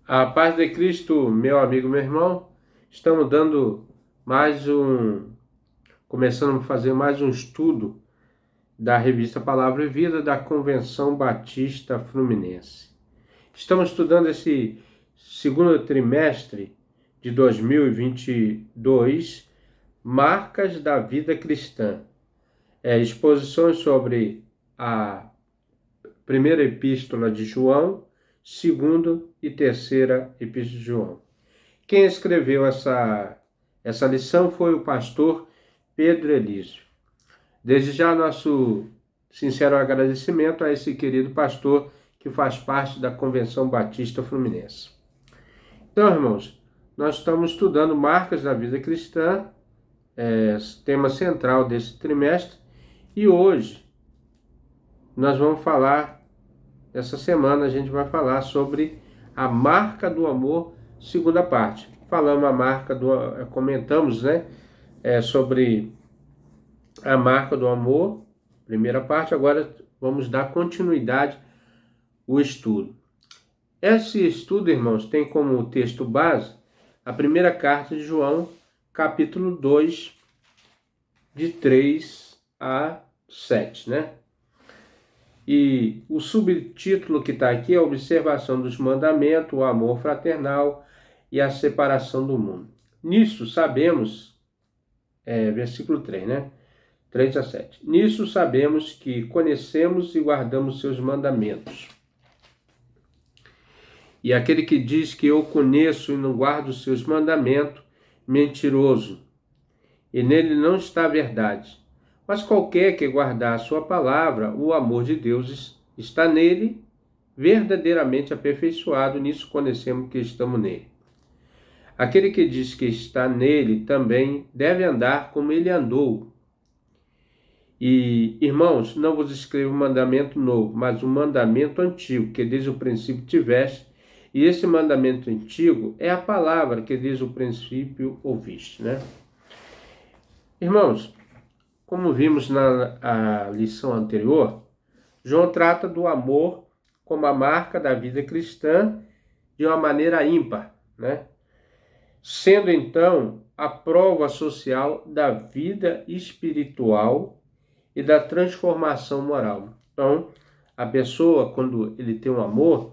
A paz de Cristo, meu amigo, meu irmão, estamos começando a fazer mais um estudo da revista Palavra e Vida da Convenção Batista Fluminense. Estamos estudando esse segundo trimestre de 2022, marcas da vida cristã, exposições sobre a primeira epístola de João, segunda e terceira epístola de João. Quem escreveu essa lição foi o pastor Pedro Elísio. Desde já nosso sincero agradecimento a esse querido pastor que faz parte da Convenção Batista Fluminense. Então, irmãos, nós estamos estudando marcas da vida cristã, tema central desse trimestre, e hoje nós vamos falar, essa semana a gente vai falar sobre a marca do amor, segunda parte. Falamos comentamos, sobre a marca do amor, primeira parte. Agora vamos dar continuidade ao estudo. Esse estudo, irmãos, tem como texto base a primeira carta de João, capítulo 2, de 3 a 7, E o subtítulo que está aqui é a observação dos mandamentos, o amor fraternal e a separação do mundo. Nisso sabemos, versículo 3, 3 a 7. Nisso sabemos que conhecemos e guardamos seus mandamentos. E aquele que diz que eu conheço e não guardo os seus mandamentos, mentiroso, e nele não está a verdade. Mas qualquer que guardar a sua palavra, o amor de Deus está nele, verdadeiramente aperfeiçoado, nisso conhecemos que estamos nele. Aquele que diz que está nele também deve andar como ele andou. E, irmãos, não vos escrevo um mandamento novo, mas um mandamento antigo, que desde o princípio tiveste, e esse mandamento antigo é a palavra que desde o princípio ouviste, Irmãos, como vimos na lição anterior, João trata do amor como a marca da vida cristã de uma maneira ímpar, Sendo então a prova social da vida espiritual e da transformação moral. Então, a pessoa, quando ele tem um amor,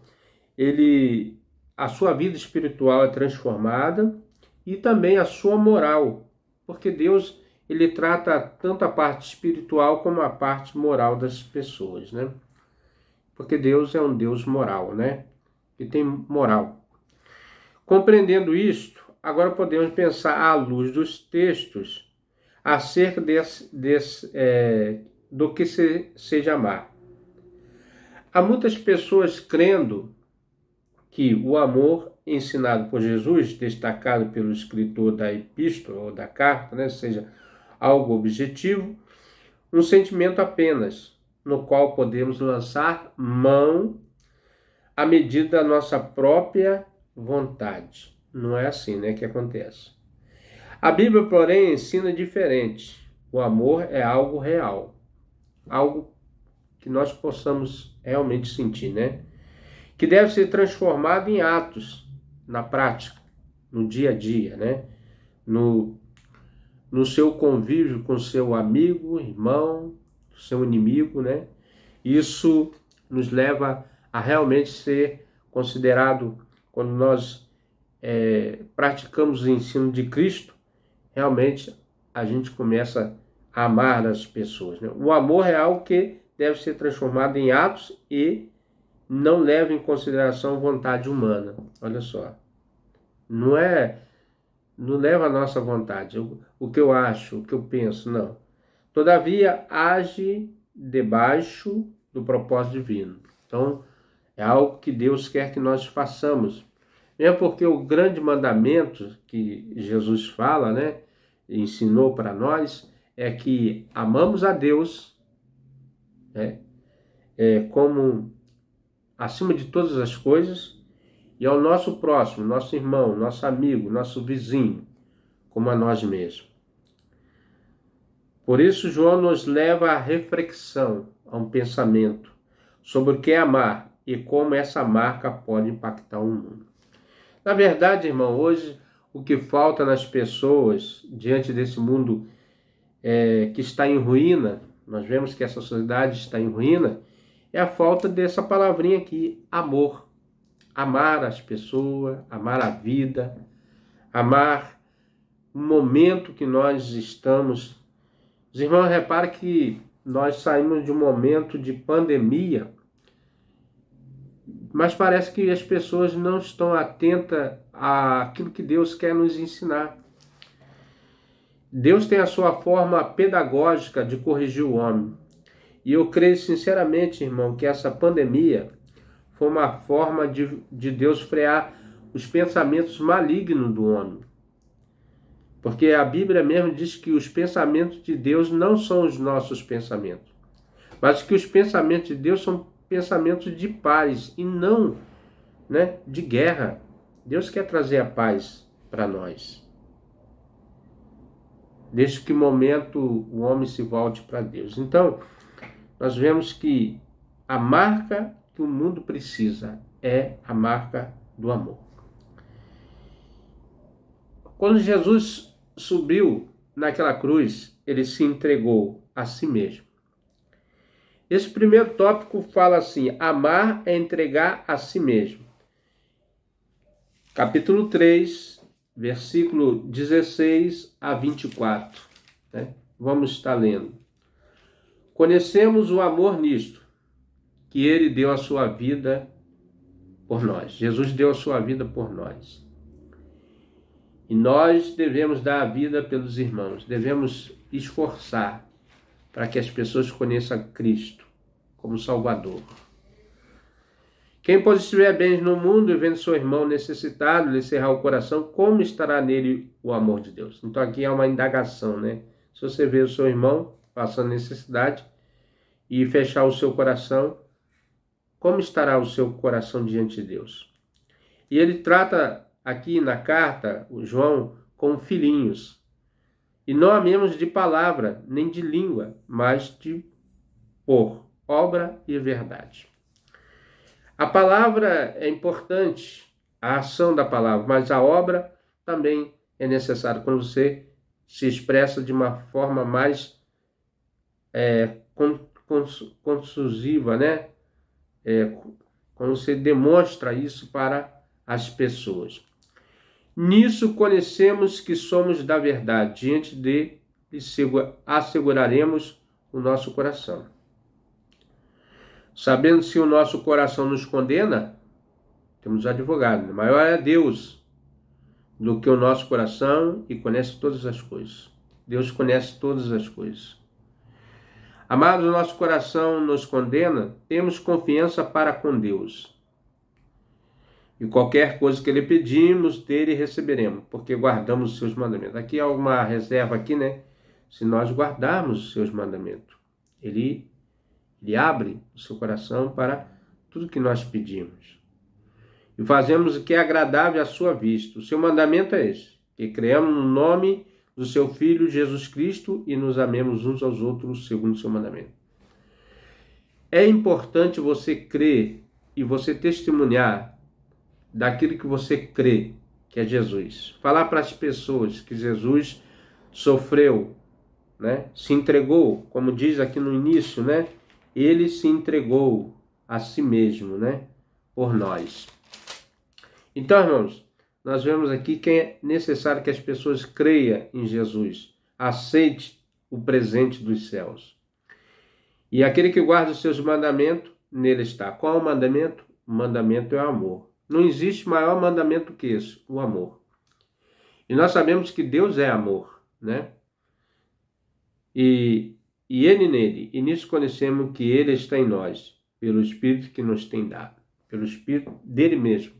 a sua vida espiritual é transformada e também a sua moral, porque Deus ele trata tanto a parte espiritual como a parte moral das pessoas, Porque Deus é um Deus moral, Que tem moral. Compreendendo isto, agora podemos pensar à luz dos textos acerca do que seja amar. Há muitas pessoas crendo que o amor ensinado por Jesus, destacado pelo escritor da epístola ou da carta, seja algo objetivo, um sentimento apenas, no qual podemos lançar mão à medida da nossa própria vontade. Não é assim, que acontece. A Bíblia, porém, ensina diferente. O amor é algo real, algo que nós possamos realmente sentir, Que deve ser transformado em atos, na prática, no dia a dia, no seu convívio com seu amigo, irmão, seu inimigo, Isso nos leva a realmente ser considerado, quando nós praticamos o ensino de Cristo, realmente a gente começa a amar as pessoas. O amor é algo que deve ser transformado em atos e não leva em consideração a vontade humana. Olha só. Não leva a nossa vontade, o que eu acho, o que eu penso, não. Todavia, age debaixo do propósito divino. Então, é algo que Deus quer que nós façamos. Mesmo porque o grande mandamento que Jesus fala, ensinou para nós, é que amamos a Deus, como acima de todas as coisas, e ao nosso próximo, nosso irmão, nosso amigo, nosso vizinho, como a nós mesmos. Por isso, João nos leva à reflexão, a um pensamento sobre o que é amar e como essa marca pode impactar o mundo. Na verdade, irmão, hoje o que falta nas pessoas, diante desse mundo que está em ruína, nós vemos que essa sociedade está em ruína, é a falta dessa palavrinha aqui, amor. Amar as pessoas, amar a vida, amar o momento que nós estamos. Os irmãos, reparem que nós saímos de um momento de pandemia, mas parece que as pessoas não estão atentas àquilo que Deus quer nos ensinar. Deus tem a sua forma pedagógica de corrigir o homem. E eu creio sinceramente, irmão, que essa pandemia foi uma forma de Deus frear os pensamentos malignos do homem. Porque a Bíblia mesmo diz que os pensamentos de Deus não são os nossos pensamentos, mas que os pensamentos de Deus são pensamentos de paz e não, de guerra. Deus quer trazer a paz para nós. Desde que momento o homem se volte para Deus. Então, nós vemos que a marca que o mundo precisa é a marca do amor. Quando Jesus subiu naquela cruz, ele se entregou a si mesmo. Esse primeiro tópico fala assim: amar é entregar a si mesmo. Capítulo 3, versículo 16 a 24. Vamos estar lendo. Conhecemos o amor nisto, que ele deu a sua vida por nós. Jesus deu a sua vida por nós. E nós devemos dar a vida pelos irmãos. Devemos esforçar para que as pessoas conheçam Cristo como Salvador. Quem, pois, estiver bem no mundo e vendo seu irmão necessitado, lhe cerrar o coração, como estará nele o amor de Deus? Então aqui é uma indagação, Se você vê o seu irmão passando necessidade e fechar o seu coração, como estará o seu coração diante de Deus? E ele trata aqui na carta, o João, como filhinhos. E não amemos de palavra, nem de língua, mas por obra e verdade. A palavra é importante, a ação da palavra, mas a obra também é necessária quando você se expressa de uma forma mais conclusiva, quando você demonstra isso para as pessoas. Nisso conhecemos que somos da verdade, diante dele asseguraremos o nosso coração. Sabendo se o nosso coração nos condena, temos advogado. Maior é Deus do que o nosso coração e conhece todas as coisas. Deus conhece todas as coisas. Amados, o nosso coração nos condena, temos confiança para com Deus. E qualquer coisa que lhe pedimos, dele receberemos, porque guardamos os seus mandamentos. Aqui há uma reserva aqui, Se nós guardarmos os seus mandamentos, ele abre o seu coração para tudo que nós pedimos. E fazemos o que é agradável à sua vista. O seu mandamento é esse: que creamos no nome do seu Filho Jesus Cristo e nos amemos uns aos outros segundo o seu mandamento. É importante você crer e você testemunhar daquilo que você crê, que é Jesus. Falar para as pessoas que Jesus sofreu, se entregou, como diz aqui no início, Ele se entregou a si mesmo, por nós. Então, irmãos, nós vemos aqui que é necessário que as pessoas creiam em Jesus, aceite o presente dos céus. E aquele que guarda os seus mandamentos, nele está. Qual é o mandamento? O mandamento é o amor. Não existe maior mandamento que esse, o amor. E nós sabemos que Deus é amor, E ele nele, e nisso conhecemos que ele está em nós, pelo Espírito que nos tem dado, pelo Espírito dele mesmo,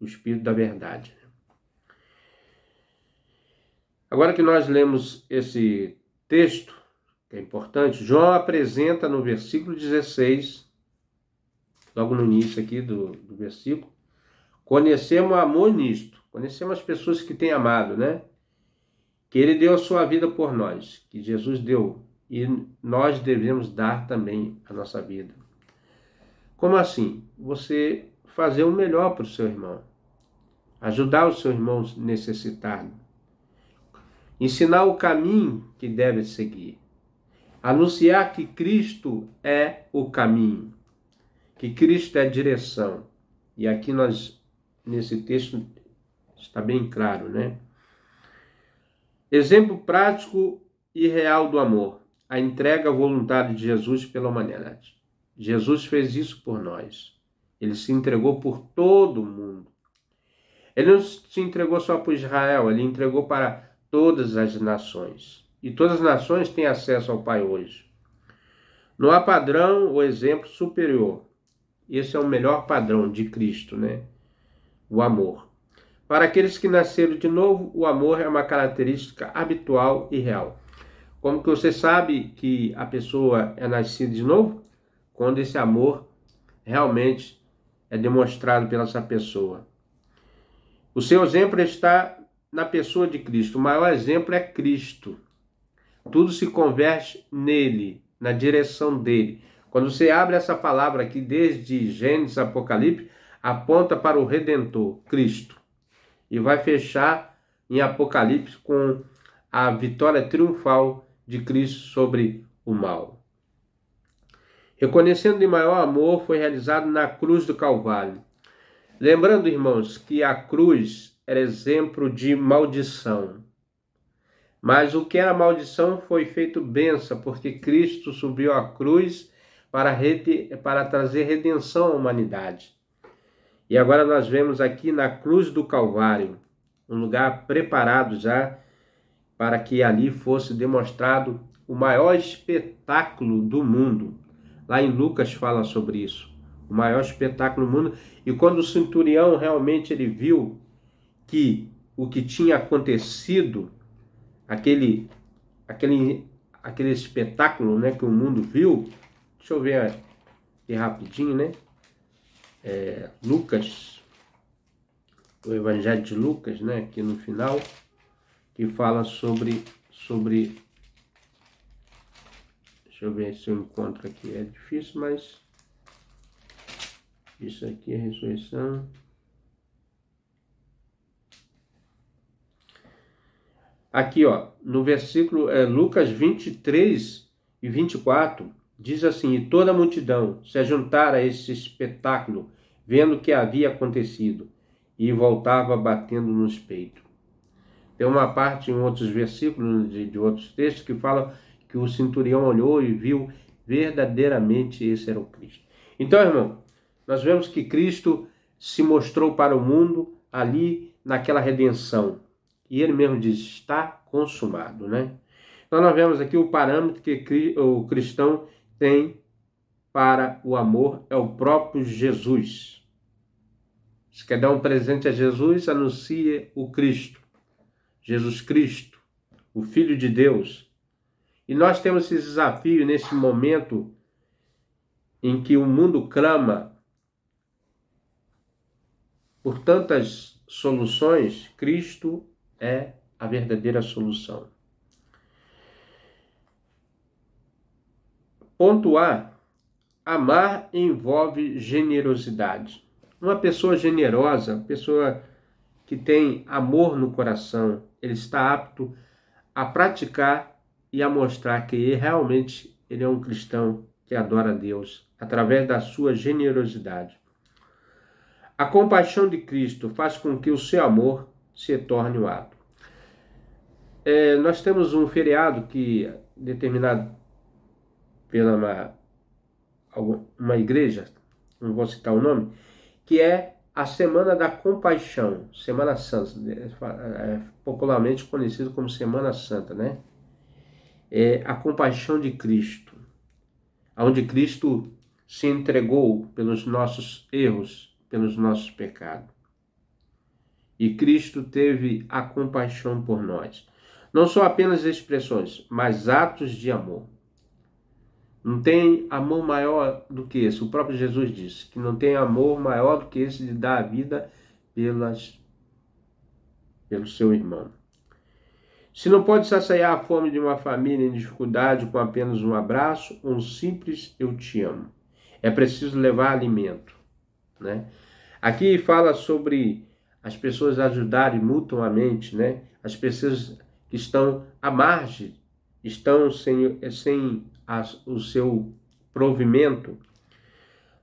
o Espírito da verdade. Agora que nós lemos esse texto, que é importante, João apresenta no versículo 16, logo no início aqui do versículo, conhecemos o amor nisto, conhecemos as pessoas que têm amado, Que ele deu a sua vida por nós, que Jesus deu, e nós devemos dar também a nossa vida. Como assim? Você fazer o melhor para o seu irmão. ajudar o seu irmão necessitado, ensinar o caminho que deve seguir, anunciar que Cristo é o caminho, que Cristo é a direção. E aqui nesse texto, está bem claro, né? Exemplo prático e real do amor. A entrega voluntária de Jesus pela humanidade. Jesus fez isso por nós. Ele se entregou por todo mundo. Ele não se entregou só para Israel, ele entregou para todas as nações. E todas as nações têm acesso ao Pai hoje. Não há padrão ou exemplo superior. Esse é o melhor padrão de Cristo, né? O amor. Para aqueles que nasceram de novo, o amor é uma característica habitual e real. Como que você sabe que a pessoa é nascida de novo? Quando esse amor realmente é demonstrado pela essa pessoa. O seu exemplo está na pessoa de Cristo. O maior exemplo é Cristo. Tudo se converte nele, na direção dele. Quando você abre essa palavra aqui, desde Gênesis, Apocalipse, aponta para o Redentor, Cristo. E vai fechar em Apocalipse com a vitória triunfal de Cristo sobre o mal. Reconhecendo de maior amor, foi realizado na cruz do Calvário. Lembrando, irmãos, que a cruz era exemplo de maldição. Mas o que era maldição foi feito bênção, porque Cristo subiu à cruz para trazer redenção à humanidade. E agora nós vemos aqui na cruz do Calvário, um lugar preparado já para que ali fosse demonstrado o maior espetáculo do mundo. Lá em Lucas fala sobre isso, o maior espetáculo do mundo. E quando o centurião realmente ele viu que o que tinha acontecido, aquele espetáculo, né, que o mundo viu, deixa eu ver aqui rapidinho, né? Lucas, o Evangelho de Lucas, né, aqui no final, que fala sobre, deixa eu ver se eu encontro aqui, é difícil, mas isso aqui é ressurreição. Aqui, ó, no versículo Lucas 23 e 24, diz assim: e toda a multidão se ajuntara a esse espetáculo, vendo o que havia acontecido, e voltava batendo nos peitos. Tem uma parte em outros versículos de outros textos que fala que o centurião olhou e viu verdadeiramente esse era o Cristo. Então, irmão, nós vemos que Cristo se mostrou para o mundo ali naquela redenção. E ele mesmo diz, está consumado, né? Então nós vemos aqui o parâmetro que o cristão tem para o amor é o próprio Jesus. Se quer dar um presente a Jesus, anuncie o Cristo. Jesus Cristo, o Filho de Deus. E nós temos esse desafio nesse momento em que o mundo clama por tantas soluções. Cristo é a verdadeira solução. Ponto A. Amar envolve generosidade. Uma pessoa generosa, pessoa que tem amor no coração, ele está apto a praticar e a mostrar que realmente ele é um cristão que adora a Deus através da sua generosidade. A compaixão de Cristo faz com que o seu amor se torne um ato. Nós temos um feriado que é determinado pela uma igreja, não vou citar o nome, que é a Semana da Compaixão, Semana Santa, popularmente conhecido como Semana Santa, né? É a compaixão de Cristo, onde Cristo se entregou pelos nossos erros, pelos nossos pecados. E Cristo teve a compaixão por nós. Não são apenas expressões, mas atos de amor. Não tem amor maior do que esse. O próprio Jesus disse que não tem amor maior do que esse de dar a vida pelo seu irmão. Se não pode saciar a fome de uma família em dificuldade com apenas um abraço, um simples eu te amo. É preciso levar alimento, né? Aqui fala sobre as pessoas ajudarem mutuamente, né? As pessoas que estão à margem, estão sem o seu provimento.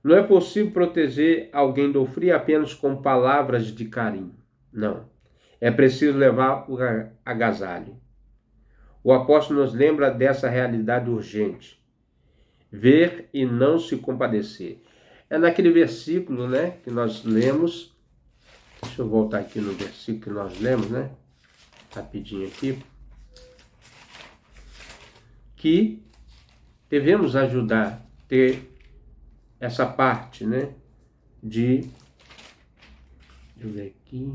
Não é possível proteger alguém do frio apenas com palavras de carinho. Não. É preciso levar o agasalho. O apóstolo nos lembra dessa realidade urgente. Ver e não se compadecer. É naquele versículo, né, que nós lemos. Deixa eu voltar aqui no versículo que nós lemos, né? Rapidinho aqui. Que devemos ajudar, ter essa parte, né? Deixa eu ver aqui.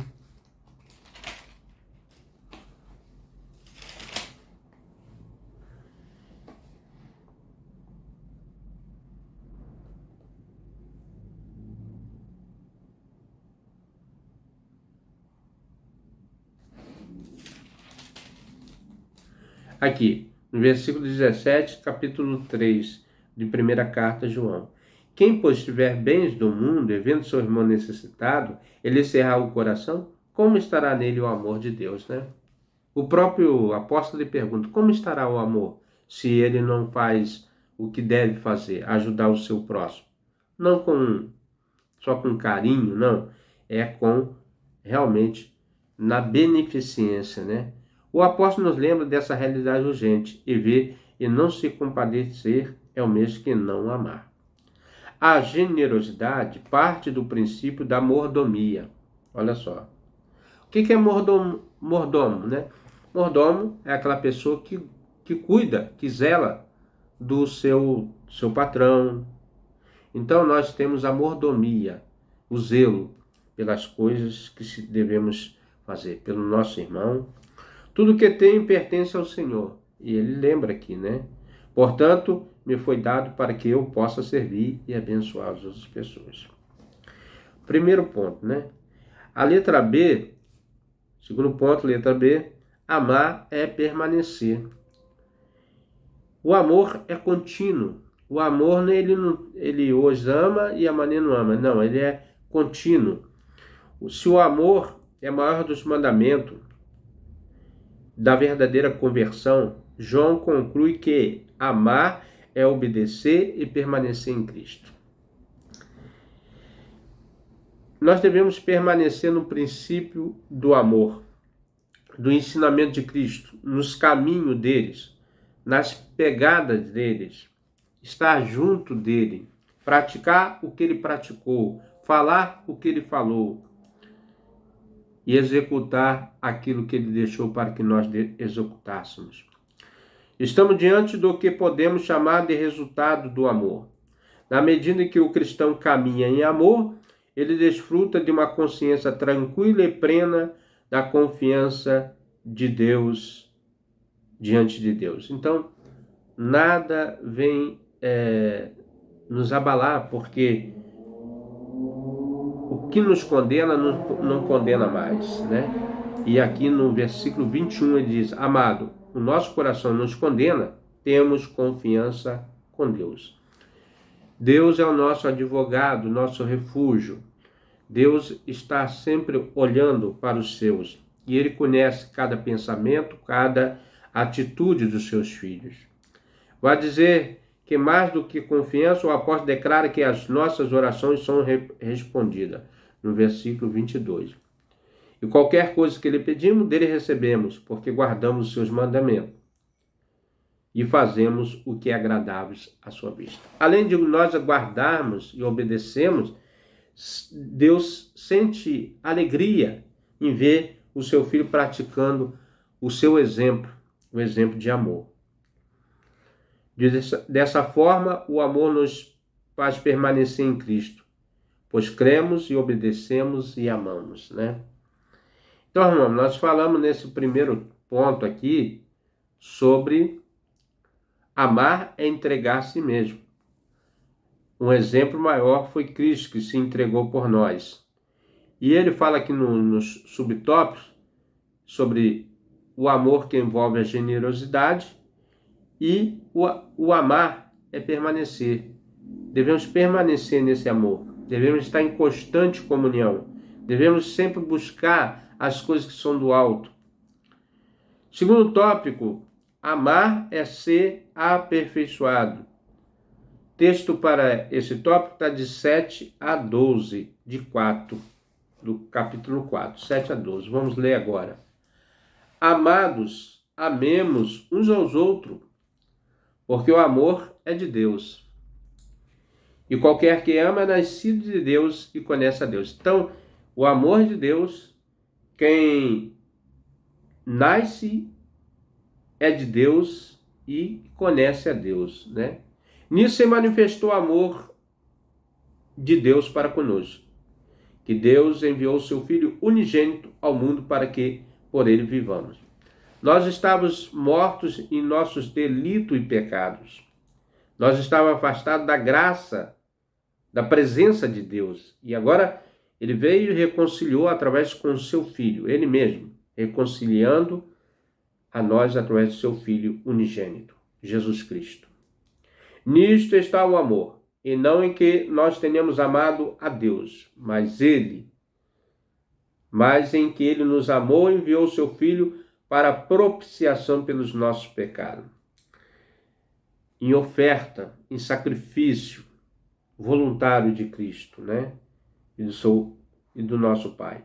Aqui, no versículo 17, capítulo 3, de primeira carta a João. Quem, pois, tiver bens do mundo, e vendo seu irmão necessitado, ele cerrar o coração, como estará nele o amor de Deus, né? O próprio apóstolo lhe pergunta, como estará o amor, se ele não faz o que deve fazer, ajudar o seu próximo? Não só com carinho, não. É com, realmente, na beneficência, né? O apóstolo nos lembra dessa realidade urgente, e ver e não se compadecer é o mesmo que não amar. A generosidade parte do princípio da mordomia. Olha só. O que é mordomo, né? Mordomo é aquela pessoa que cuida, que zela do seu patrão. Então nós temos a mordomia, o zelo pelas coisas que devemos fazer, pelo nosso irmão. Tudo que tenho pertence ao Senhor. E ele lembra aqui, né? Portanto, me foi dado para que eu possa servir e abençoar as outras pessoas. Primeiro ponto, né? A letra B, segundo ponto, letra B, amar é permanecer. O amor é contínuo. O amor, ele hoje ama e amanhã não ama. Não, ele é contínuo. Se o amor é maior dos mandamentos da verdadeira conversão, João conclui que amar é obedecer e permanecer em Cristo. Nós devemos permanecer no princípio do amor, do ensinamento de Cristo, nos caminhos deles, nas pegadas deles, estar junto dele, praticar o que ele praticou, falar o que ele falou e executar aquilo que ele deixou para que nós executássemos. Estamos diante do que podemos chamar de resultado do amor. Na medida em que o cristão caminha em amor, ele desfruta de uma consciência tranquila e plena da confiança de Deus diante de Deus. Então, nada vem nos abalar, porque o que nos condena não condena mais, né? E aqui no versículo 21 ele diz, amado, o nosso coração nos condena, temos confiança com Deus. Deus é o nosso advogado, nosso refúgio. Deus está sempre olhando para os seus e ele conhece cada pensamento, cada atitude dos seus filhos. Vai dizer que mais do que confiança, o apóstolo declara que as nossas orações são respondidas, no versículo 22. E qualquer coisa que lhe pedimos, dele recebemos, porque guardamos os seus mandamentos e fazemos o que é agradável à sua vista. Além de nós guardarmos e obedecemos, Deus sente alegria em ver o seu filho praticando o seu exemplo, o exemplo de amor. Dessa forma, o amor nos faz permanecer em Cristo, pois cremos e obedecemos e amamos, né? Então, irmão, nós falamos nesse primeiro ponto aqui sobre amar é entregar a si mesmo. Um exemplo maior foi Cristo, que se entregou por nós. E ele fala aqui nos subtópicos sobre o amor que envolve a generosidade e o amar é permanecer. Devemos permanecer nesse amor. Devemos estar em constante comunhão. Devemos sempre buscar as coisas que são do alto. Segundo tópico, amar é ser aperfeiçoado. Texto para esse tópico está de 7 a 12, de 4, do capítulo 4, 7 a 12. Vamos ler agora. Amados, amemos uns aos outros, porque o amor é de Deus. E qualquer que ama é nascido de Deus e conhece a Deus. Então, o amor de Deus, quem nasce é de Deus e conhece a Deus, né? Nisso se manifestou o amor de Deus para conosco, que Deus enviou o seu Filho unigênito ao mundo para que por ele vivamos. Nós estávamos mortos em nossos delitos e pecados. Nós estávamos afastados da graça, da presença de Deus. E agora ele veio e reconciliou através com o seu Filho, ele mesmo, reconciliando a nós através do seu Filho unigênito, Jesus Cristo. Nisto está o amor, e não em que nós tenhamos amado a Deus, mas em que ele nos amou e enviou o seu Filho para propiciação pelos nossos pecados. Em oferta, em sacrifício voluntário de Cristo, né? E do nosso Pai.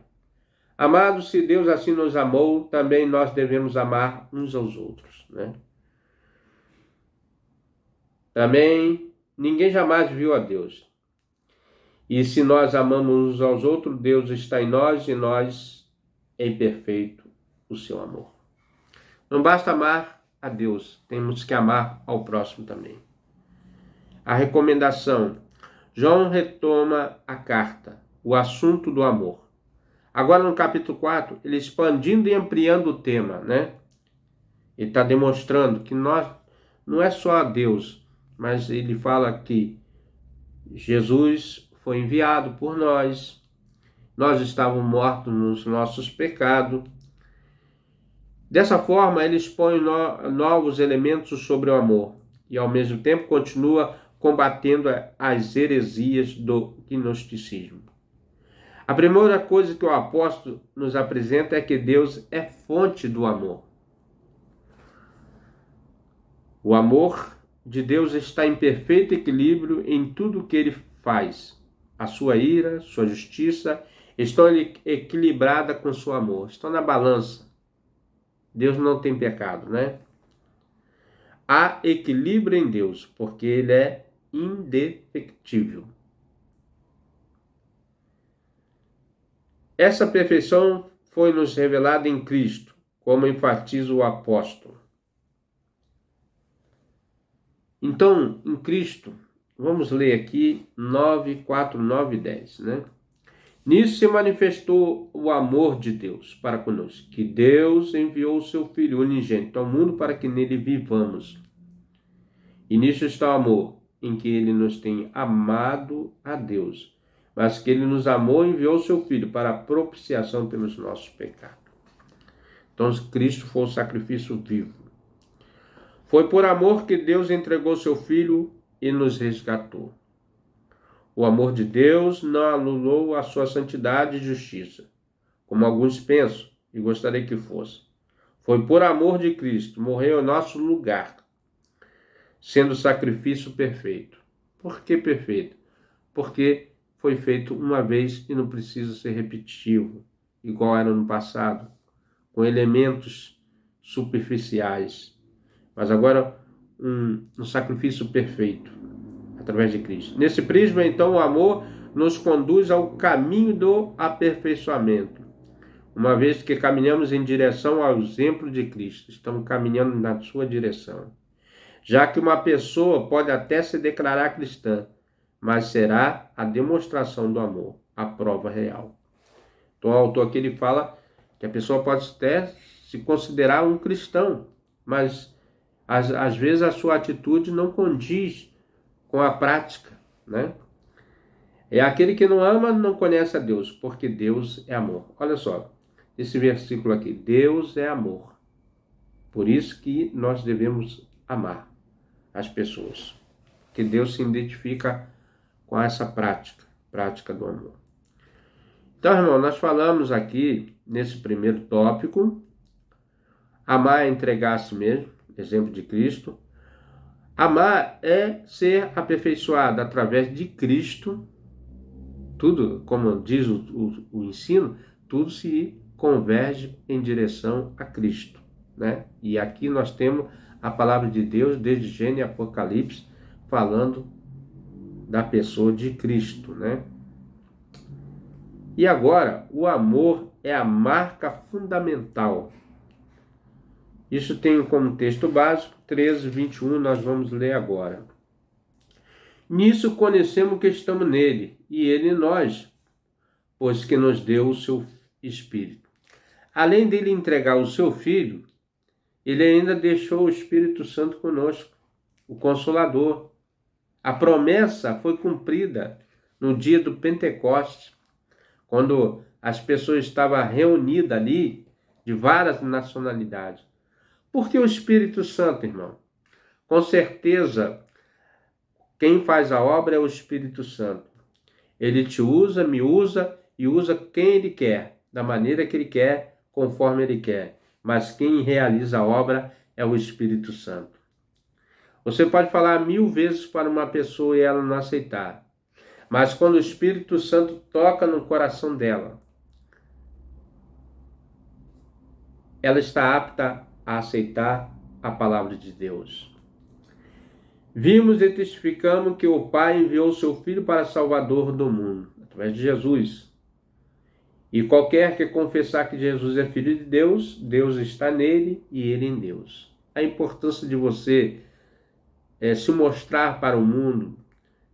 Amados, se Deus assim nos amou, também nós devemos amar uns aos outros, né? Também, ninguém jamais viu a Deus. E se nós amamos uns aos outros, Deus está em nós e nós em perfeito o seu amor. Não basta amar a Deus, temos que amar ao próximo também. A recomendação. João retoma a carta, o assunto do amor. Agora no capítulo 4, ele expandindo e ampliando o tema, né? Ele está demonstrando que nós não é só a Deus, mas ele fala que Jesus foi enviado por nós estávamos mortos nos nossos pecados. Dessa forma, ele expõe novos elementos sobre o amor e, ao mesmo tempo, continua combatendo as heresias do gnosticismo. A primeira coisa que o apóstolo nos apresenta é que Deus é fonte do amor. O amor de Deus está em perfeito equilíbrio em tudo o que ele faz. A sua ira, sua justiça estão equilibradas com seu amor, estão na balança. Deus não tem pecado, né? Há equilíbrio em Deus, porque ele é indefectível. Essa perfeição foi nos revelada em Cristo, como enfatiza o apóstolo. Então, em Cristo, vamos ler aqui 9, 4, 9 e 10, né? Nisso se manifestou o amor de Deus para conosco, que Deus enviou o seu Filho unigênito ao mundo para que nele vivamos. E nisso está o amor, em que ele nos tem amado a Deus, mas que ele nos amou e enviou o seu Filho para a propiciação pelos nossos pecados. Então, Cristo foi o sacrifício vivo. Foi por amor que Deus entregou seu Filho e nos resgatou. O amor de Deus não anulou a sua santidade e justiça, como alguns pensam e gostaria que fosse. Foi por amor de Cristo, morreu em nosso lugar, sendo sacrifício perfeito. Por que perfeito? Porque foi feito uma vez e não precisa ser repetitivo, igual era no passado, com elementos superficiais. Mas agora um sacrifício perfeito, através de Cristo. Nesse prisma, então, o amor nos conduz ao caminho do aperfeiçoamento, uma vez que caminhamos em direção ao exemplo de Cristo, estamos caminhando na sua direção. Já que uma pessoa pode até se declarar cristã, mas será a demonstração do amor, a prova real. Então, o autor aqui ele fala que a pessoa pode até se considerar um cristão, mas às vezes a sua atitude não condiz com a prática, né? É aquele que não ama, não conhece a Deus, porque Deus é amor. Olha só, esse versículo aqui, Deus é amor. Por isso que nós devemos amar as pessoas, que Deus se identifica com essa prática do amor. Então, irmão, nós falamos aqui, nesse primeiro tópico, amar é entregar a si mesmo, exemplo de Cristo. Amar é ser aperfeiçoado através de Cristo. Tudo, como diz o ensino, tudo se converge em direção a Cristo, né? E aqui nós temos a palavra de Deus, desde Gênesis e Apocalipse, falando da pessoa de Cristo, né? E agora, o amor é a marca fundamental. Isso tem como texto básico 13:21, nós vamos ler agora. Nisso conhecemos que estamos nele, e ele em nós, pois que nos deu o seu Espírito. Além dele entregar o seu Filho, ele ainda deixou o Espírito Santo conosco, o Consolador. A promessa foi cumprida no dia do Pentecostes, quando as pessoas estavam reunidas ali, de várias nacionalidades. Por que o Espírito Santo, irmão? Com certeza, quem faz a obra é o Espírito Santo. Ele te usa, me usa e usa quem ele quer, da maneira que ele quer, conforme ele quer. Mas quem realiza a obra é o Espírito Santo. Você pode falar 1000 vezes para uma pessoa e ela não aceitar. Mas quando o Espírito Santo toca no coração dela, ela está apta a aceitar a palavra de Deus. Vimos e testificamos que o Pai enviou seu Filho para Salvador do mundo, através de Jesus. E qualquer que confessar que Jesus é Filho de Deus, Deus está nele e ele em Deus. A importância de você se mostrar para o mundo,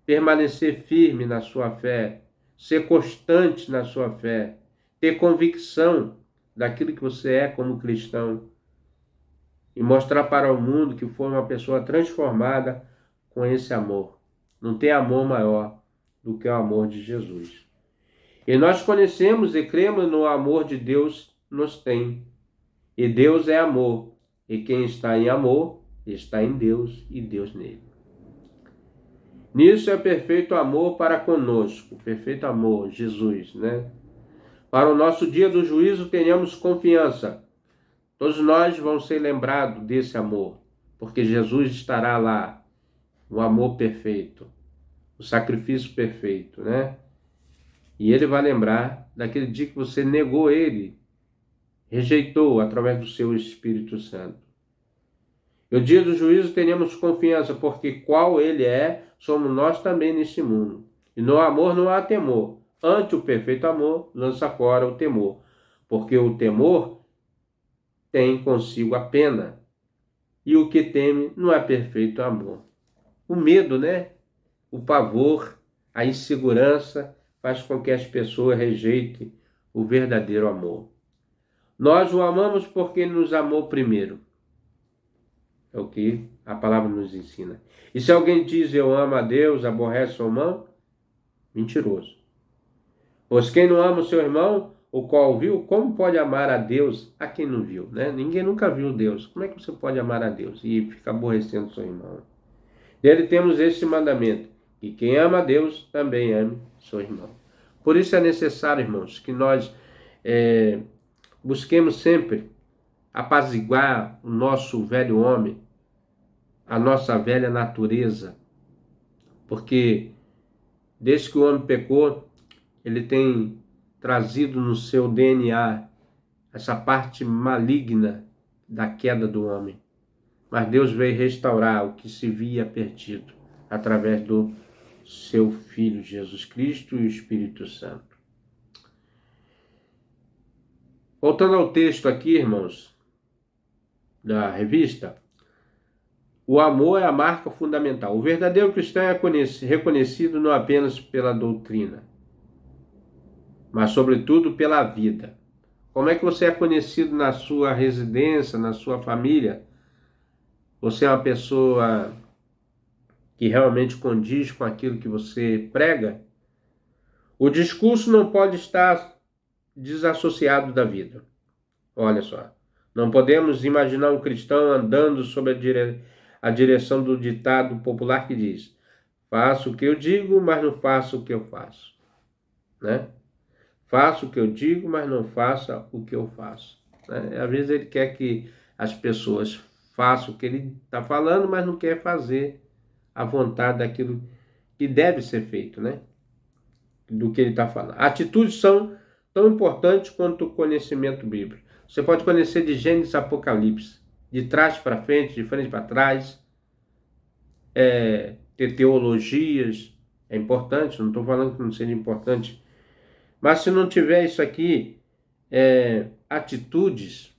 permanecer firme na sua fé, ser constante na sua fé, ter convicção daquilo que você é como cristão e mostrar para o mundo que foi uma pessoa transformada com esse amor. Não tem amor maior do que o amor de Jesus. E nós conhecemos e cremos no amor de Deus nos tem. E Deus é amor. E quem está em amor, está em Deus e Deus nele. Nisso é perfeito amor para conosco. Perfeito amor, Jesus, né? Para o nosso dia do juízo tenhamos confiança. Todos nós vamos ser lembrados desse amor. Porque Jesus estará lá. O amor perfeito. O sacrifício perfeito, né? E ele vai lembrar daquele dia que você negou ele, rejeitou através do seu Espírito Santo. E o dia do juízo tenhamos confiança, porque qual ele é, somos nós também neste mundo. E no amor não há temor. Ante o perfeito amor, lança fora o temor. Porque o temor tem consigo a pena. E o que teme não é perfeito amor. O medo, né? O pavor, a insegurança faz com que as pessoas rejeitem o verdadeiro amor. Nós o amamos porque ele nos amou primeiro. É o que a palavra nos ensina. E se alguém diz eu amo a Deus, aborrece o irmão, mentiroso. Pois quem não ama o seu irmão, o qual viu, como pode amar a Deus a quem não viu? Né? Ninguém nunca viu Deus. Como é que você pode amar a Deus e ficar aborrecendo o seu irmão? Dele temos este mandamento, que quem ama a Deus também ame seu irmão. Por isso é necessário, irmãos, que nós busquemos sempre apaziguar o nosso velho homem, a nossa velha natureza, porque desde que o homem pecou, ele tem trazido no seu DNA essa parte maligna da queda do homem. Mas Deus veio restaurar o que se via perdido através do seu Filho Jesus Cristo e o Espírito Santo. Voltando ao texto aqui, irmãos, da revista, o amor é a marca fundamental. O verdadeiro cristão é reconhecido não apenas pela doutrina, mas sobretudo pela vida. Como é que você é conhecido na sua residência, na sua família? Você é uma pessoa que realmente condiz com aquilo que você prega? O discurso não pode estar desassociado da vida. Olha só, não podemos imaginar um cristão andando sob a direção do ditado popular que diz: faço o que eu digo, mas não faço o que eu faço, né? Faça o que eu digo, mas não faça o que eu faço. Né? Às vezes ele quer que as pessoas façam o que ele está falando, mas não quer fazer a vontade daquilo que deve ser feito, né? Do que ele está falando. Atitudes são tão importantes quanto o conhecimento bíblico. Você pode conhecer de Gênesis a Apocalipse, de trás para frente, de frente para trás, ter teologias, é importante, não estou falando que não seja importante, mas se não tiver isso aqui, atitudes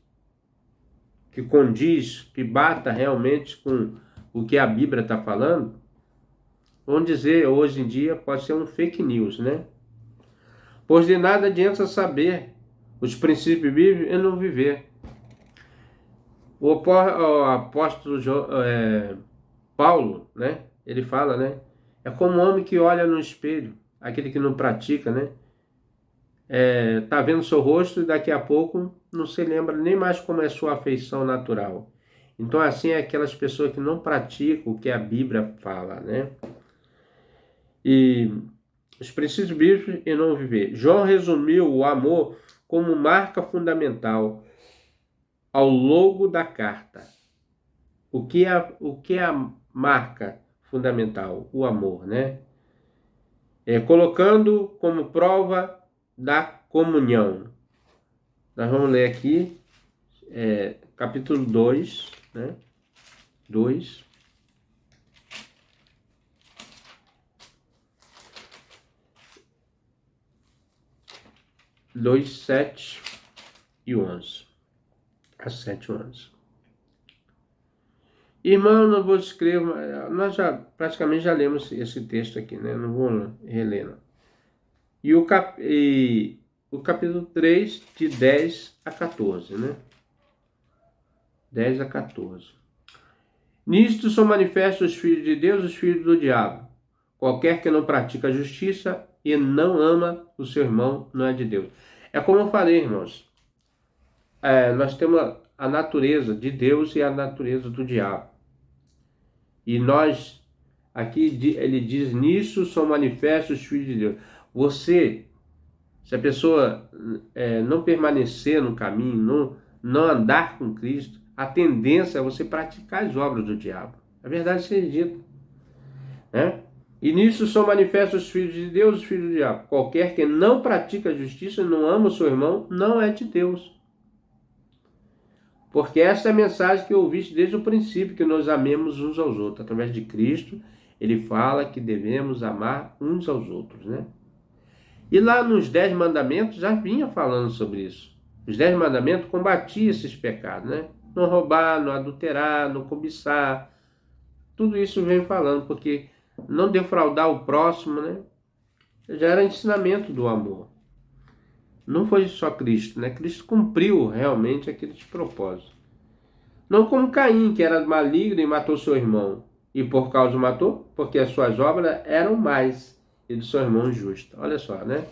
que condiz, que bata realmente com o que a Bíblia está falando, vamos dizer, hoje em dia pode ser um fake news, né? Pois de nada adianta saber os princípios bíblicos e não viver. O apóstolo Paulo, né? Ele fala, né? É como um homem que olha no espelho, aquele que não pratica, né? Tá vendo seu rosto e daqui a pouco não se lembra nem mais como é sua afeição natural. Então, assim, é aquelas pessoas que não praticam o que a Bíblia fala, né? E os princípios bíblicos e não viver. João resumiu o amor como marca fundamental ao longo da carta. O que é a marca fundamental? O amor, né? Colocando como prova da comunhão. Nós vamos ler aqui, capítulo 2, né? 2. 2, 7 e 11. A 7 e 11. Irmão, não vou escrever, nós praticamente já lemos esse texto aqui, né? Não vou reler, não. E o capítulo 3, de 10 a 14, né? 10 a 14. Nisto são manifestos os filhos de Deus e os filhos do diabo. Qualquer que não pratica a justiça e não ama o seu irmão não é de Deus. É como eu falei, irmãos. Nós temos a natureza de Deus e a natureza do diabo. E nós, aqui ele diz, nisso são manifestos os filhos de Deus. Se a pessoa não permanecer no caminho, não andar com Cristo, a tendência é você praticar as obras do diabo. A verdade seja dita. Né? E nisso são manifestos os filhos de Deus e os filhos do diabo. Qualquer que não pratica a justiça e não ama o seu irmão, não é de Deus. Porque essa é a mensagem que eu ouviste desde o princípio, que nós amemos uns aos outros. Através de Cristo, ele fala que devemos amar uns aos outros, né? E lá nos 10 mandamentos já vinha falando sobre isso. Os 10 mandamentos combatiam esses pecados, né? Não roubar, não adulterar, não cobiçar. Tudo isso vem falando, porque não defraudar o próximo, né? Já era ensinamento do amor. Não foi só Cristo, né? Cristo cumpriu realmente aqueles propósitos. Não como Caim, que era maligno e matou seu irmão. E por causa matou? Porque as suas obras eram mais e do seu irmão justo. Olha só, né?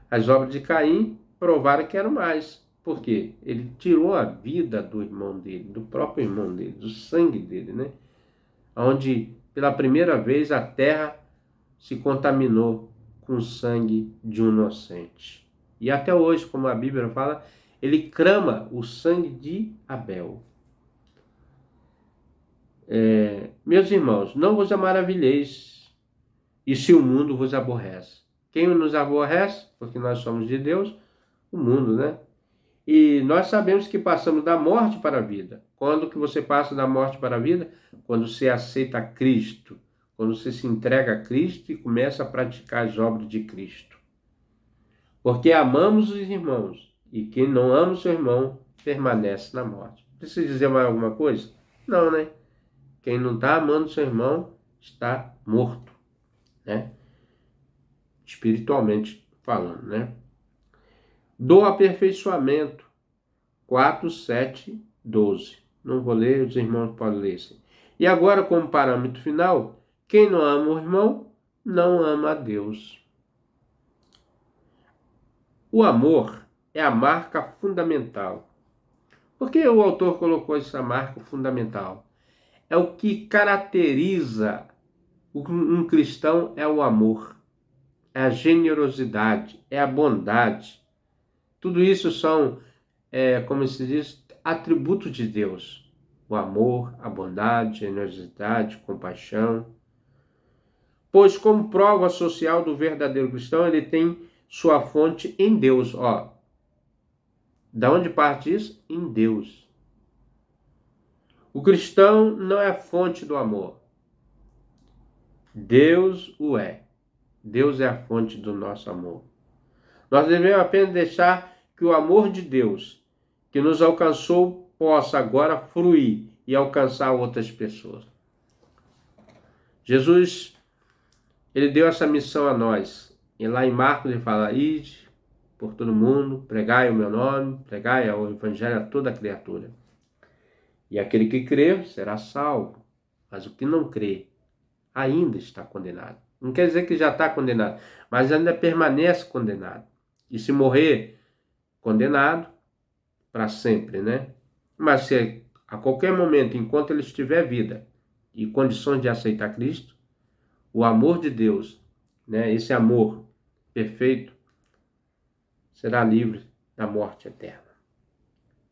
As obras de Caim provaram que eram mais. Por quê? Ele tirou a vida do irmão dele, do próprio irmão dele, do sangue dele, né? Onde, pela primeira vez, a terra se contaminou com o sangue de um inocente. E até hoje, como a Bíblia fala, ele clama o sangue de Abel. Meus irmãos, não vos maravilheis, e se o mundo vos aborrece. Quem nos aborrece? Porque nós somos de Deus, o mundo, né? E nós sabemos que passamos da morte para a vida. Quando que você passa da morte para a vida? Quando você aceita Cristo. Quando você se entrega a Cristo e começa a praticar as obras de Cristo. Porque amamos os irmãos. E quem não ama o seu irmão permanece na morte. Precisa dizer mais alguma coisa? Não, né? Quem não está amando seu irmão está morto, né? Espiritualmente falando, né? Do aperfeiçoamento, 4, 7, 12. Não vou ler, os irmãos podem ler. E agora, como parâmetro final, quem não ama o irmão, não ama a Deus. O amor é a marca fundamental. Por que o autor colocou essa marca fundamental? É o que caracteriza um cristão, é o amor, é a generosidade, é a bondade, Tudo isso são, como se diz, atributos de Deus. O amor, a bondade, a generosidade, a compaixão. Pois como prova social do verdadeiro cristão, ele tem sua fonte em Deus. Ó, da onde parte isso? Em Deus. O cristão não é a fonte do amor. Deus o é. Deus é a fonte do nosso amor. Nós devemos apenas deixar que o amor de Deus, que nos alcançou, possa agora fluir e alcançar outras pessoas. Jesus, ele deu essa missão a nós. E lá em Marcos ele fala: ide por todo mundo, pregai o meu nome, pregai o evangelho a toda criatura. E aquele que crer será salvo, mas o que não crê ainda está condenado. Não quer dizer que já está condenado, mas ainda permanece condenado. E se morrer, condenado para sempre, né? Mas se a qualquer momento, enquanto ele estiver vida e condições de aceitar Cristo, o amor de Deus, né? Esse amor perfeito, será livre da morte eterna.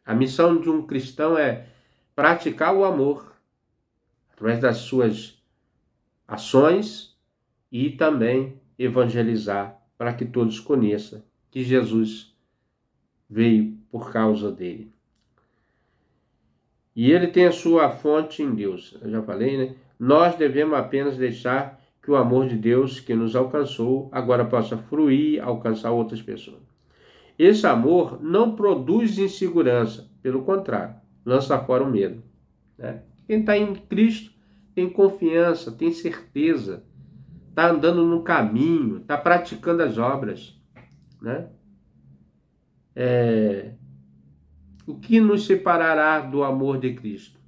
A missão de um cristão é praticar o amor através das suas ações e também evangelizar para que todos conheçam que Jesus veio por causa dele. E ele tem a sua fonte em Deus. Eu já falei, né? Nós devemos apenas deixar que o amor de Deus que nos alcançou agora possa fluir e alcançar outras pessoas. Esse amor não produz insegurança, pelo contrário, lança fora o medo, né? Quem está em Cristo tem confiança, tem certeza, está andando no caminho, está praticando as obras, né? O que nos separará do amor de Cristo?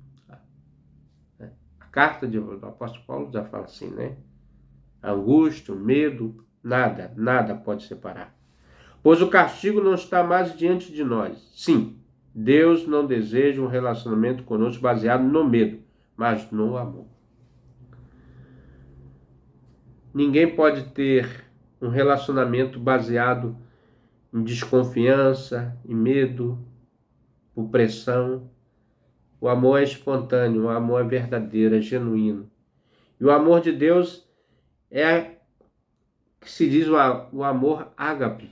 A carta do apóstolo Paulo já fala assim, né? A angústia, o medo, nada pode separar. Pois o castigo não está mais diante de nós. Sim, Deus não deseja um relacionamento conosco baseado no medo, mas no amor. Ninguém pode ter um relacionamento baseado em desconfiança, em medo, por pressão. O amor é espontâneo, o amor é verdadeiro, é genuíno. E o amor de Deus é, que se diz, o amor ágape,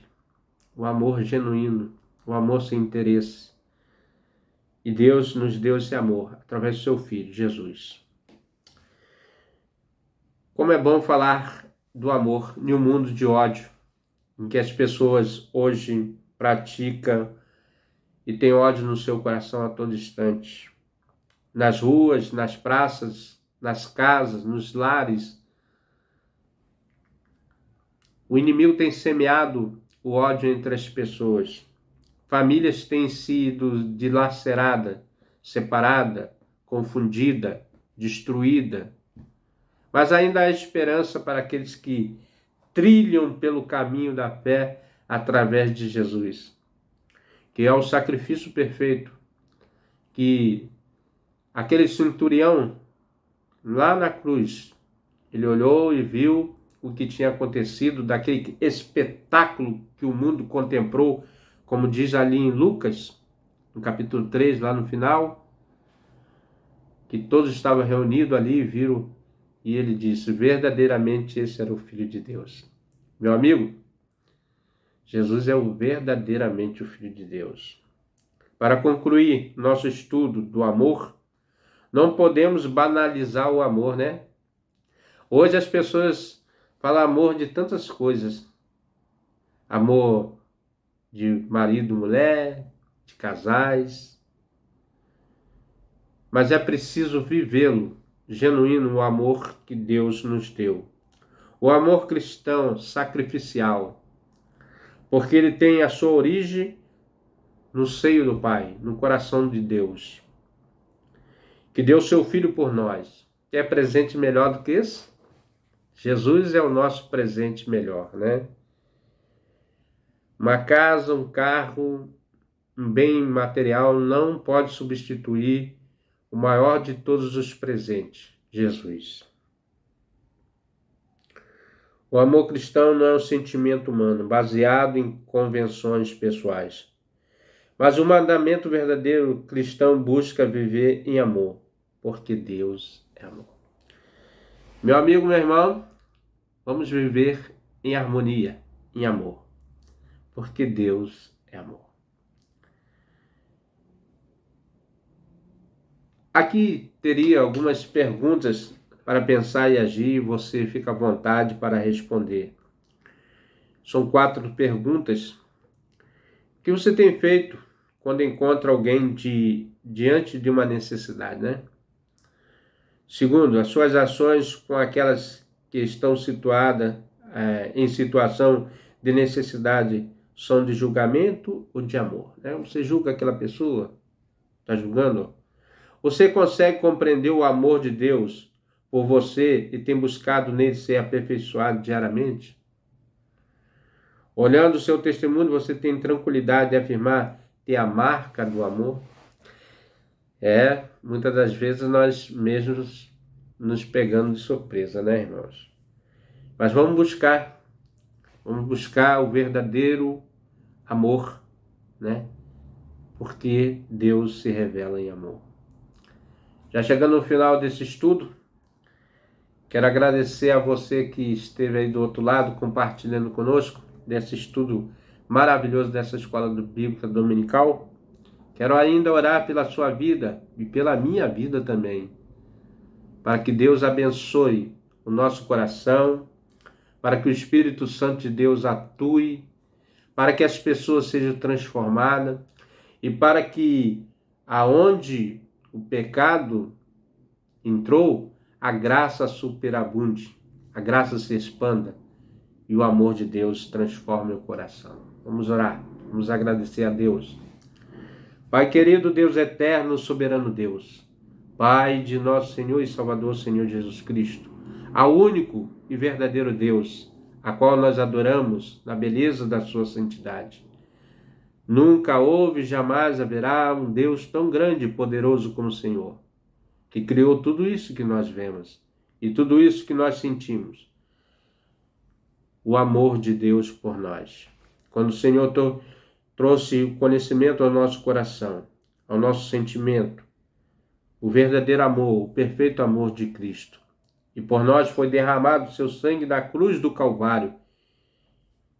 o amor genuíno, o amor sem interesse. E Deus nos deu esse amor através do seu Filho, Jesus. Como é bom falar do amor em um mundo de ódio, em que as pessoas hoje praticam e têm ódio no seu coração a todo instante. Nas ruas, nas praças, nas casas, nos lares. O inimigo tem semeado o ódio entre as pessoas. Famílias têm sido dilaceradas, separadas, confundidas, destruídas. Mas ainda há esperança para aqueles que trilham pelo caminho da fé através de Jesus, que é o sacrifício perfeito, que aquele centurião lá na cruz, ele olhou e viu o que tinha acontecido, daquele espetáculo que o mundo contemplou, como diz ali em Lucas, no capítulo 3, lá no final, que todos estavam reunidos ali e viram, e ele disse: verdadeiramente esse era o Filho de Deus. Meu amigo, Jesus é verdadeiramente o Filho de Deus. Para concluir nosso estudo do amor, não podemos banalizar o amor, né? Hoje as pessoas falam amor de tantas coisas. Amor de marido, mulher, de casais. Mas é preciso vivê-lo, genuíno, o amor que Deus nos deu. O amor cristão sacrificial, porque ele tem a sua origem no seio do Pai, no coração de Deus, que deu seu Filho por nós. É presente melhor do que esse? Jesus é o nosso presente melhor, né? Uma casa, um carro, um bem material não pode substituir o maior de todos os presentes, Jesus. O amor cristão não é um sentimento humano, baseado em convenções pessoais. Mas o mandamento verdadeiro cristão busca viver em amor, porque Deus é amor. Meu amigo, meu irmão, vamos viver em harmonia, em amor, porque Deus é amor. Aqui teria algumas perguntas para pensar e agir, você fica à vontade para responder. São 4 perguntas que você tem feito quando encontra alguém diante de uma necessidade, né? Segundo, as suas ações com aquelas que estão situadas em situação de necessidade são de julgamento ou de amor, né? Você julga aquela pessoa? Está julgando? Você consegue compreender o amor de Deus por você e tem buscado nele ser aperfeiçoado diariamente? Olhando o seu testemunho, você tem tranquilidade de afirmar ter a marca do amor? Muitas das vezes nós mesmos nos pegamos de surpresa, né, irmãos? Mas vamos buscar o verdadeiro amor, né? Porque Deus se revela em amor. Já chegando no final desse estudo, quero agradecer a você que esteve aí do outro lado, compartilhando conosco desse estudo maravilhoso dessa escola bíblica dominical. Quero ainda orar pela sua vida e pela minha vida também, para que Deus abençoe o nosso coração, para que o Espírito Santo de Deus atue, para que as pessoas sejam transformadas e para que aonde o pecado entrou, a graça superabunde, a graça se expanda e o amor de Deus transforme o coração. Vamos orar, vamos agradecer a Deus. Pai querido, Deus eterno, soberano Deus, Pai de nosso Senhor e Salvador, Senhor Jesus Cristo, ao único e verdadeiro Deus, a qual nós adoramos na beleza da sua santidade. Nunca houve, jamais haverá um Deus tão grande e poderoso como o Senhor, que criou tudo isso que nós vemos e tudo isso que nós sentimos. O amor de Deus por nós. Quando o Senhor trouxe o conhecimento ao nosso coração, ao nosso sentimento, o verdadeiro amor, o perfeito amor de Cristo. E por nós foi derramado o seu sangue da cruz do Calvário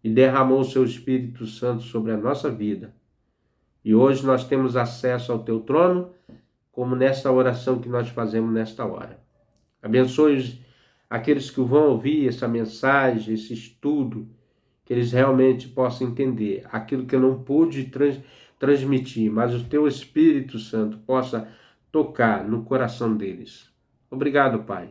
e derramou o seu Espírito Santo sobre a nossa vida. E hoje nós temos acesso ao teu trono, como nesta oração que nós fazemos nesta hora. Abençoe aqueles que vão ouvir essa mensagem, esse estudo, que eles realmente possam entender aquilo que eu não pude transmitir, mas o teu Espírito Santo possa tocar no coração deles. Obrigado, Pai.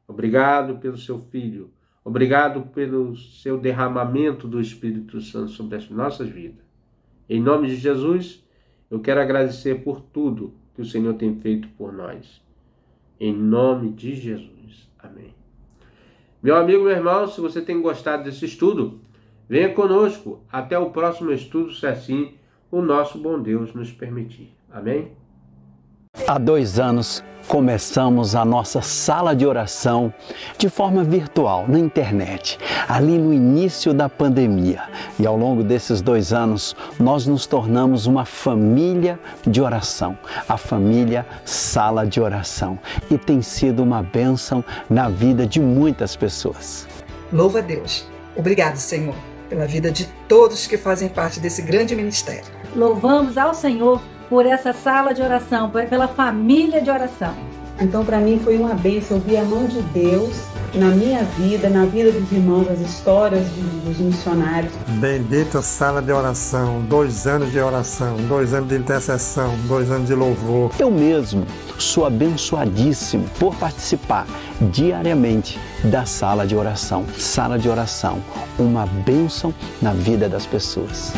Obrigado pelo seu Filho. Obrigado pelo seu derramamento do Espírito Santo sobre as nossas vidas. Em nome de Jesus, eu quero agradecer por tudo que o Senhor tem feito por nós. Em nome de Jesus. Amém. Meu amigo, meu irmão, se você tem gostado desse estudo, venha conosco até o próximo estudo, se assim o nosso bom Deus nos permitir. Amém? Há 2 anos começamos a nossa sala de oração de forma virtual, na internet, ali no início da pandemia. E ao longo desses 2 anos, nós nos tornamos uma família de oração, a família Sala de Oração. E tem sido uma bênção na vida de muitas pessoas. Louva a Deus. Obrigado, Senhor, pela vida de todos que fazem parte desse grande ministério. Louvamos ao Senhor por essa sala de oração, pela família de oração. Então, para mim, foi uma bênção ouvir a mão de Deus na minha vida, na vida dos irmãos, as histórias dos missionários. Bendita sala de oração, 2 anos de oração, 2 anos de intercessão, 2 anos de louvor. Eu mesmo sou abençoadíssimo por participar diariamente da sala de oração. Sala de oração, uma bênção na vida das pessoas.